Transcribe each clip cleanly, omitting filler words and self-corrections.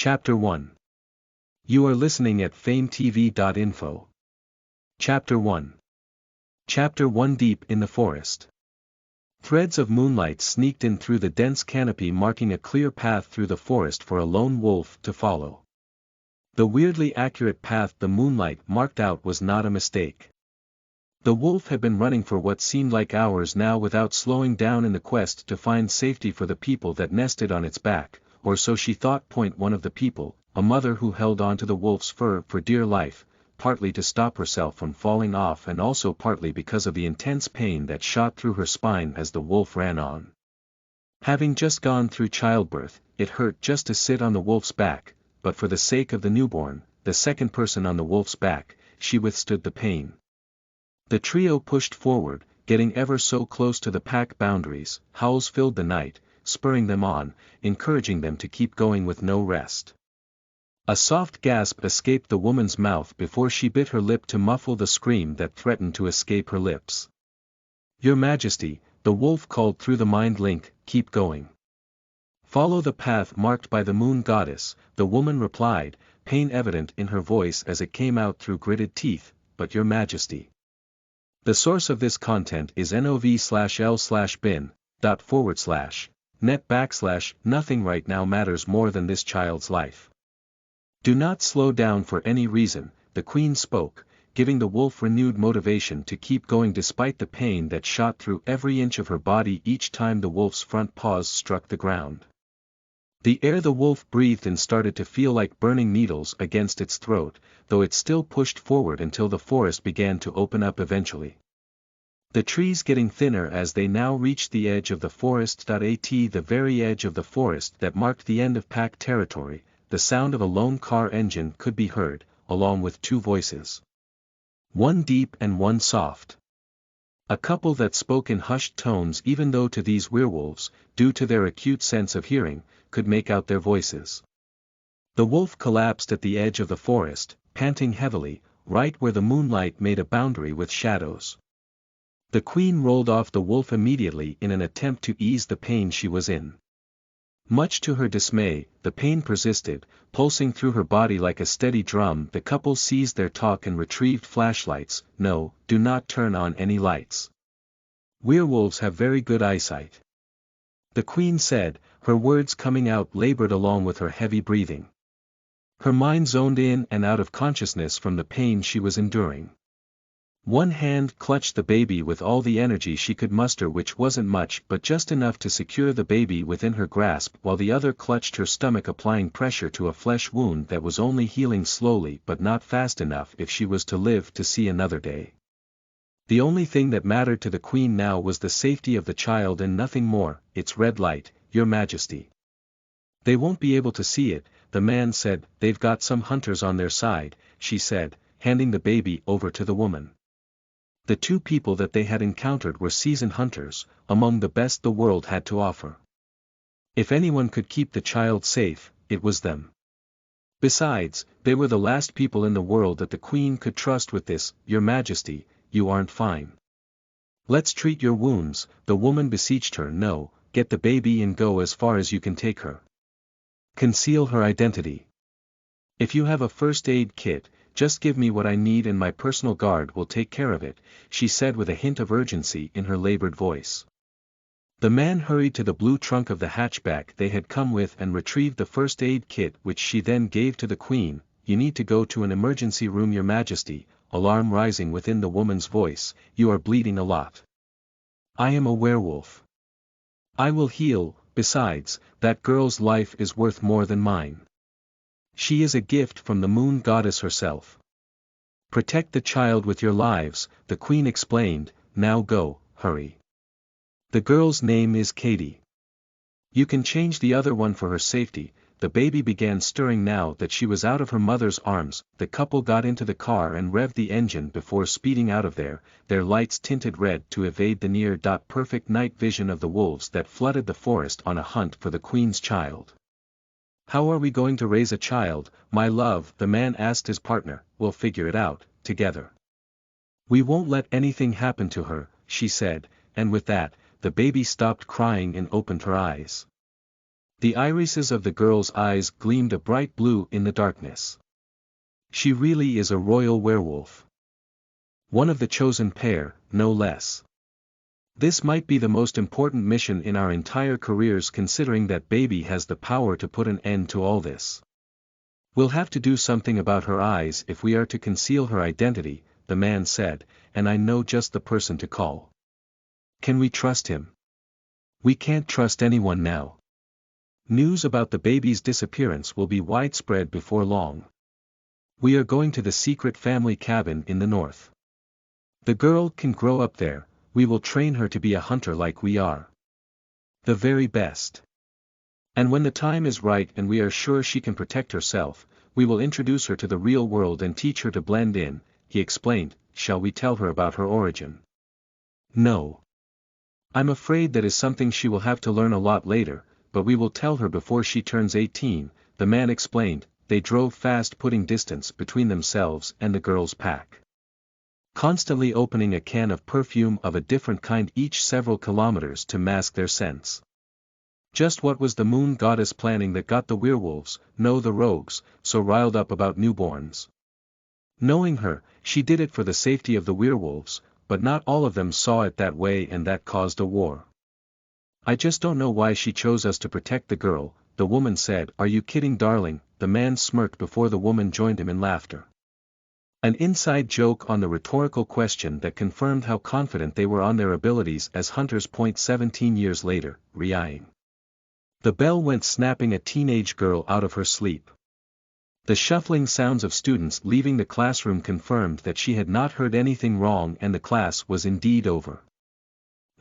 Chapter 1. You are listening at famvetv.info. Chapter 1. Chapter 1. Deep in the forest. Threads of moonlight sneaked in through the dense canopy, marking a clear path through the forest for a lone wolf to follow. The weirdly accurate path the moonlight marked out was not a mistake. The wolf had been running for what seemed like hours now without slowing down in the quest to find safety for the people that nested on its back, or so she thought. One of the people, a mother who held on to the wolf's fur for dear life, partly to stop herself from falling off and also partly because of the intense pain that shot through her spine as the wolf ran on. Having just gone through childbirth, it hurt just to sit on the wolf's back, but for the sake of the newborn, the second person on the wolf's back, she withstood the pain. The trio pushed forward, getting ever so close to the pack boundaries. Howls filled the night, spurring them on, encouraging them to keep going with no rest. A soft gasp escaped the woman's mouth before she bit her lip to muffle the scream that threatened to escape her lips. "Your Majesty," the wolf called through the mind link, "keep going. Follow the path marked by the moon goddess," the woman replied, pain evident in her voice as it came out through gritted teeth. "But Your Majesty." The source of this content is nov/l/bin./net/ Nothing right now matters more than this child's life. "Do not slow down for any reason," the queen spoke, giving the wolf renewed motivation to keep going despite the pain that shot through every inch of her body each time the wolf's front paws struck the ground. The air the wolf breathed in started to feel like burning needles against its throat, though it still pushed forward until the forest began to open up eventually. The trees getting thinner as they now reached the edge of the forest. The very edge of the forest that marked the end of pack territory, the sound of a lone car engine could be heard, along with two voices. One deep and one soft. A couple that spoke in hushed tones, even though to these werewolves, due to their acute sense of hearing, could make out their voices. The wolf collapsed at the edge of the forest, panting heavily, right where the moonlight made a boundary with shadows. The queen rolled off the wolf immediately in an attempt to ease the pain she was in. Much to her dismay, the pain persisted, pulsing through her body like a steady drum. The couple seized their talk and retrieved flashlights. "No, do not turn on any lights. Werewolves have very good eyesight," the queen said, her words coming out labored along with her heavy breathing. Her mind zoned in and out of consciousness from the pain she was enduring. One hand clutched the baby with all the energy she could muster, which wasn't much but just enough to secure the baby within her grasp, while the other clutched her stomach, applying pressure to a flesh wound that was only healing slowly but not fast enough if she was to live to see another day. The only thing that mattered to the queen now was the safety of the child and nothing more. "It's red light, Your Majesty. They won't be able to see it," the man said. "They've got some hunters on their side," she said, handing the baby over to the woman. The two people that they had encountered were seasoned hunters, among the best the world had to offer. If anyone could keep the child safe, it was them. Besides, they were the last people in the world that the queen could trust with this. "Your Majesty, you aren't fine. Let's treat your wounds," the woman beseeched her. "No, get the baby and go as far as you can take her. Conceal her identity. If you have a first aid kit, just give me what I need and my personal guard will take care of it," she said with a hint of urgency in her labored voice. The man hurried to the blue trunk of the hatchback they had come with and retrieved the first aid kit, which she then gave to the queen. "You need to go to an emergency room, Your Majesty," alarm rising within the woman's voice. "You are bleeding a lot." "I am a werewolf. I will heal. Besides, that girl's life is worth more than mine. She is a gift from the moon goddess herself. Protect the child with your lives," the queen explained. "Now go, hurry. The girl's name is Katie. You can change the other one for her safety." The baby began stirring now that she was out of her mother's arms. The couple got into the car and revved the engine before speeding out of there, their lights tinted red to evade the near-perfect night vision of the wolves that flooded the forest on a hunt for the queen's child. "How are we going to raise a child, my love?" the man asked his partner. "We'll figure it out, together. We won't let anything happen to her," she said, and with that, the baby stopped crying and opened her eyes. The irises of the girl's eyes gleamed a bright blue in the darkness. She really is a royal werewolf. One of the chosen pair, no less. This might be the most important mission in our entire careers, considering that baby has the power to put an end to all this. We'll have to do something about her eyes if we are to conceal her identity, the man said, and I know just the person to call. Can we trust him? We can't trust anyone now. News about the baby's disappearance will be widespread before long. We are going to the secret family cabin in the north. The girl can grow up there. We will train her to be a hunter like we are. The very best. And when the time is right and we are sure she can protect herself, we will introduce her to the real world and teach her to blend in, he explained. Shall we tell her about her origin? No. I'm afraid that is something she will have to learn a lot later, but we will tell her before she turns 18, the man explained. They drove fast, putting distance between themselves and the girl's pack. Constantly opening a can of perfume of a different kind each several kilometers to mask their scents. Just what was the moon goddess planning that got the werewolves, no the rogues, so riled up about newborns? Knowing her, she did it for the safety of the werewolves, but not all of them saw it that way, and that caused a war. I just don't know why she chose us to protect the girl, the woman said. Are you kidding, darling? The man smirked before the woman joined him in laughter. An inside joke on the rhetorical question that confirmed how confident they were on their abilities as hunters. 17 years later, re-eyeing. The bell went, snapping a teenage girl out of her sleep. The shuffling sounds of students leaving the classroom confirmed that she had not heard anything wrong and the class was indeed over.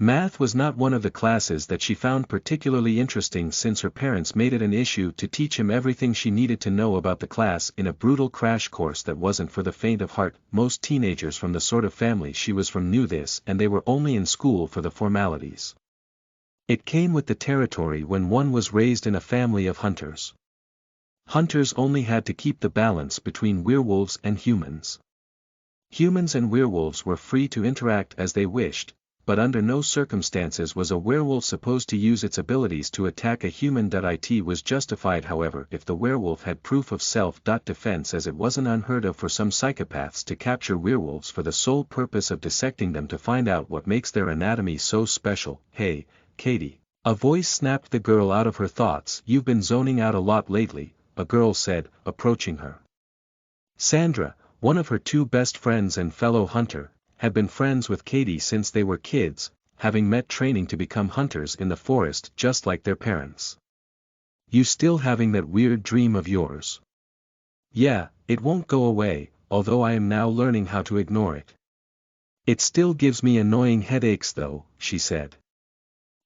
Math was not one of the classes that she found particularly interesting, since her parents made it an issue to teach him everything she needed to know about the class in a brutal crash course that wasn't for the faint of heart. Most teenagers from the sort of family she was from knew this, and they were only in school for the formalities. It came with the territory when one was raised in a family of hunters. Hunters only had to keep the balance between werewolves and humans. Humans and werewolves were free to interact as they wished, but under no circumstances was a werewolf supposed to use its abilities to attack a human. It was justified, however, if the werewolf had proof of self-defense, as it wasn't unheard of for some psychopaths to capture werewolves for the sole purpose of dissecting them to find out what makes their anatomy so special. Hey, Katie. A voice snapped the girl out of her thoughts. You've been zoning out a lot lately, a girl said, approaching her. Sandra, one of her two best friends and fellow hunter, had been friends with Katie since they were kids, having met training to become hunters in the forest just like their parents. You still having that weird dream of yours? Yeah, it won't go away, although I am now learning how to ignore it. It still gives me annoying headaches though, she said.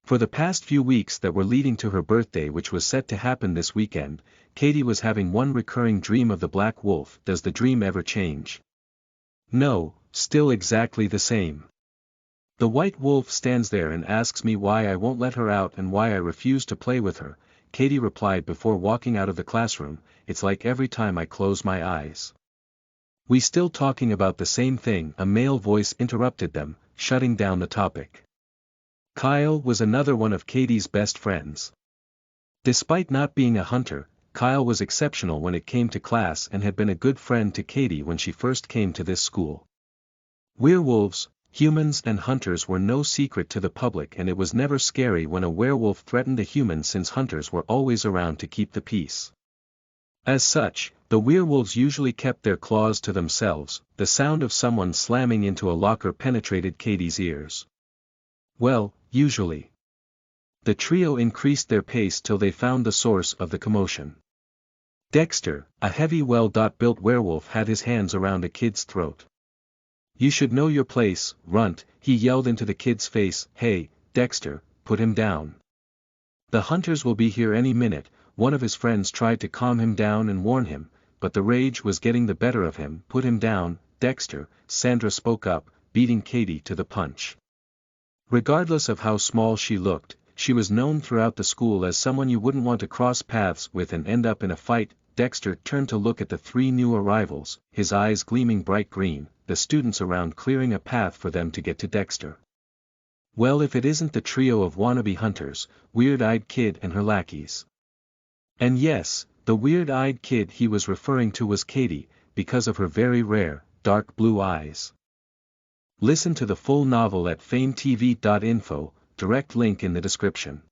For the past few weeks that were leading to her birthday, which was set to happen this weekend, Katie was having one recurring dream of the black wolf. Does the dream ever change? No, still exactly the same. The white wolf stands there and asks me why I won't let her out and why I refuse to play with her, Katie replied before walking out of the classroom. It's like every time I close my eyes. We still talking about the same thing? A male voice interrupted them, shutting down the topic. Kyle was another one of Katie's best friends. Despite not being a hunter, Kyle was exceptional when it came to class and had been a good friend to Katie when she first came to this school. Werewolves, humans and hunters were no secret to the public, and it was never scary when a werewolf threatened a human, since hunters were always around to keep the peace. As such, the werewolves usually kept their claws to themselves. The sound of someone slamming into a locker penetrated Katie's ears. Well, usually. The trio increased their pace till they found the source of the commotion. Dexter, a heavy well-built werewolf, had his hands around a kid's throat. You should know your place, runt, he yelled into the kid's face. Hey, Dexter, put him down. The hunters will be here any minute. One of his friends tried to calm him down and warn him, but the rage was getting the better of him. Put him down, Dexter, Sandra spoke up, beating Katie to the punch. Regardless of how small she looked, she was known throughout the school as someone you wouldn't want to cross paths with and end up in a fight. Dexter turned to look at the three new arrivals, his eyes gleaming bright green, the students around clearing a path for them to get to Dexter. Well, if it isn't the trio of wannabe hunters, Weird-Eyed Kid and her lackeys. And yes, the weird-eyed kid he was referring to was Katie, because of her very rare, dark blue eyes. Listen to the full novel at famvetv.info, direct link in the description.